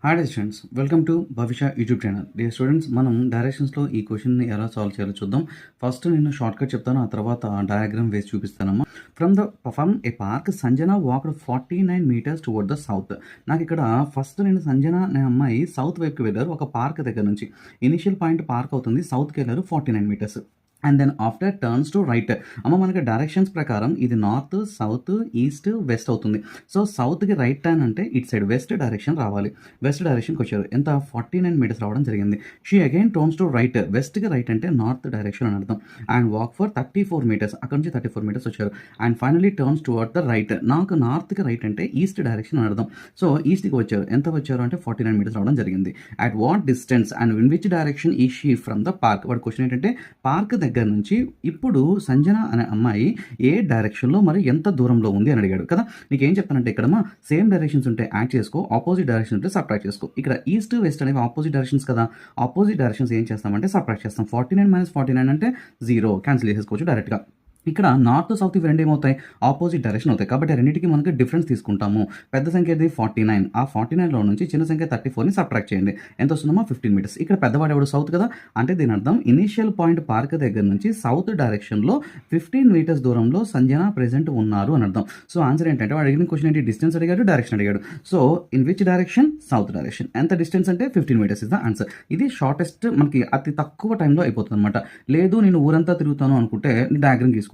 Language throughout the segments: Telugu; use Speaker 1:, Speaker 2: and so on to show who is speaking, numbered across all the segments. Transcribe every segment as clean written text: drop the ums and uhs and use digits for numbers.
Speaker 1: హాయ్ స్టూడెంట్స్, వెల్కమ్ టు భవిష్య యూట్యూబ్ ఛానల్. డియర్ స్టూడెంట్స్, మనం డైరెక్షన్స్లో ఈ క్వశ్చన్ని ఎలా సాల్వ్ చేయాలో చూద్దాం. ఫస్ట్ నేను షార్ట్ కట్ చెప్తాను, ఆ తర్వాత డయాగ్రామ్ వేసి చూపిస్తానమ్మా. From a park Sanjana walked 49 meters toward the south. నాకు ఇక్కడ ఫస్ట్ సంజన అనే అమ్మాయి సౌత్ వైపుకి వెళ్ళారు. ఒక పార్క్ దగ్గర నుంచి ఇనిషియల్ పాయింట్ పార్క్ అవుతుంది, సౌత్కి వెళ్ళారు 49 meters. And then after turns to right. మనకి డైరెక్షన్స్ ప్రకారం ఇది నార్త్, సౌత్, ఈస్ట్, వెస్ట్ అవుతుంది. సో సౌత్కి రైట్ టర్న్ అంటే ఇట్ సైడ్ వెస్ట్ డైరెక్షన్ రావాలి. వెస్ట్ డైరెక్షన్కి వచ్చారు. ఎంత 49 meters రావడం జరిగింది. She again turns to right. వెస్ట్కి రైట్ అంటే నార్త్ డైరెక్షన్ అని అర్థం. And walk for 34 meters. అక్కడ నుంచి 34 meters వచ్చారు. And finally turns toward the right. నాకు నార్త్కి రైట్ అంటే ఈస్ట్ డైరెక్షన్ అని అర్థం. సో ఈస్ట్కి వచ్చారు. ఎంత వచ్చారు అంటే 49 meters రావడం జరిగింది. At what distance and in which direction ఈ షీ ఫ్రమ్ ద పార్క్. వాడి క్వశ్చన్ ఏంటంటే పార్క్ దగ్గర నుంచి ఇప్పుడు సంజన అనే అమ్మాయి ఏ డైరెక్షన్లో మరి ఎంత దూరంలో ఉంది అని అడిగాడు కదా. నీకు ఏం చెప్తానంటే ఇక్కడ సేమ్ డైరెక్షన్స్ ఉంటే యాడ్ చేసుకో, ఆపోజిట్ డైరెక్షన్ ఉంటే సబ్ట్రాక్ట్ చేసుకో. ఇక్కడ ఈస్ట్ వెస్ట్ అనేవి ఆపోజిట్ డైరెక్షన్స్ కదా. ఆపోజిట్ డైరెక్షన్స్ ఏం చేస్తామంటే సబ్ట్రాక్ట్ చేస్తాం. 49 - 49 అంటే 0, క్యాన్సిల్ చేసేసుకోవచ్చు డైరెక్ట్గా. ఇక్కడ నార్త్ సౌత్ ఇవి రెండు ఏమవుతాయి, ఆపోజిట్ డైరెక్షన్ అవుతాయి. కాబట్టి రెండింటికి మనకి డిఫరెన్స్ తీసుకుంటాము. పెద్ద సంఖ్య ఇది 49. ఆ 49లో నుంచి చిన్న సంఖ్య 34ని సబ్ట్రాక్ట్ చేయండి. ఎంత వస్తుందమ్మా 15 meters. ఇక్కడ పెద్దవాడు ఎవడు సౌత్ కదా, అంటే దీని అర్థం ఇనీషియల్ పాయింట్ పార్క్ దగ్గర నుంచి సౌత్ డైరెక్షన్లో 15 meters దూరంలో సంజన ప్రెజెంట్ ఉన్నారు అని అర్థం. సో ఆన్సర్ ఏంటంటే వాడు అడిగిన క్వశ్చన్ ఏంటి, డిస్టెన్స్ అడిగాడు, డైరెక్షన్ అడిగాడు. So in which direction, south direction. ఎంత డిస్టెన్స్ అంటే 15 meters ఇస్ ద ఆన్సర్. ఇది షార్టెస్ట్, మనకి అతి తక్కువ టైంలో అయిపోతుంది అనమాట. లేదు నేను ఊరంతా తిరుగుతాను అనుకుంటే డయాగ్రామ్ తీసుకోవడమే.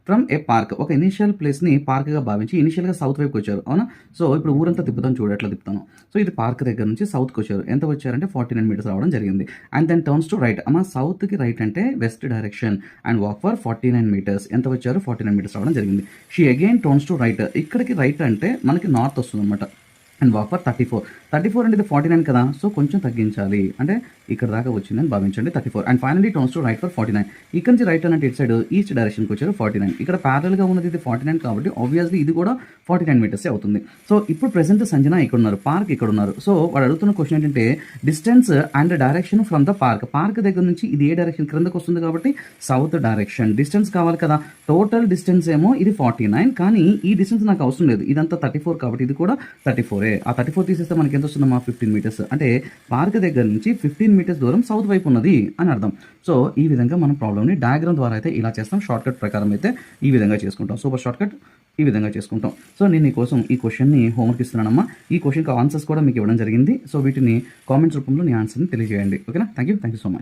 Speaker 1: ఫ్రమ్ ఏ పార్క్, ఒక ఇనిషియల్ ప్లేస్ని పార్క్గా భావించి ఇనిషియల్గా సౌత్ వైపుకి వచ్చారు, అవునా. సో ఇప్పుడు ఊరంతా తిప్పుతాను, చూడు ఎట్లా తిప్పుతాను. సో ఇది పార్క్ దగ్గర నుంచి సౌత్కి వచ్చారు. ఎంత వచ్చారంటే 49 meters రావడం జరిగింది. And then turns to right. అమ్మ సౌత్కి రైట్ అంటే west direction. And walk for 49 meters. ఎంత వచ్చారు 49 meters రావడం జరిగింది. She again turns to right. ఇక్కడికి రైట్ అంటే మనకి నార్త్ వస్తుంది అనమాట. అండ్ వాక్ ఫర్ 34 అంటే ఇది 49 కదా, సో కొంచెం తగ్గించాలి, అంటే ఇక్కడ దాకా వచ్చిందని భావించండి 34. And finally turns to right for 49. ఇక్కడ నుంచి రైట్ అంటే ఇటు సైడ్ ఈస్ట్ డైరెక్షన్కి వచ్చారు 49. ఇక్కడ ప్యారల్గా ఉన్నది ఇది 49 కాబట్టి ఆబ్వియస్లీ ఇది కూడా 49 meters అవుతుంది. సో ఇప్పుడు ప్రెసెంట్ సంజన ఇక్కడ ఉన్నారు, పార్క్ ఇక్కడ ఉన్నారు. సో వాడు అడుగుతున్న క్వశ్చన్ ఏంటంటే distance and direction from the park. Park దగ్గర నుంచి ఇది ఏ డైరెక్షన్ క్రిందకు వస్తుంది కాబట్టి సౌత్ డైరెక్షన్. డిస్టెన్స్ కావాలి కదా, టోటల్ డిస్టెన్స్ ఏమో ఇది 49, కానీ ఈ డిస్టెన్స్ నాకు అవసరం లేదు, ఇదంతా 34 కాబట్టి ఇది కూడా 34. ఆ 34 తీసేస్తే మనకి ఎంత వస్తుందమ్మా 15 meters. అంటే పార్క్ దగ్గర నుంచి 15 meters దూరం సౌత్ వైపు ఉన్నది అని అర్థం. సో ఈ విధంగా మనం ప్రాబ్లమ్ని డయాగ్రామ్ ద్వారా అయితే ఇలా చేస్తాం. షార్ట్ కట్ ప్రకారం అయితే ఈ విధంగా చేసుకుంటాం. సూపర్ షార్ట్ కట్ ఈ విధంగా చేసుకుంటాం. సో నేను మీకోసం ఈ క్వశ్చన్ని హోంవర్క్ ఇస్తున్నానమ్మా. ఈ క్వశ్చన్కి ఆన్సర్స్ కూడా మీకు ఇవ్వడం జరిగింది. సో వీటిని కామెంట్స్ రూపంలో నీ ఆన్సర్ని తెలియజేయండి. ఓకేనా. Thank you so much.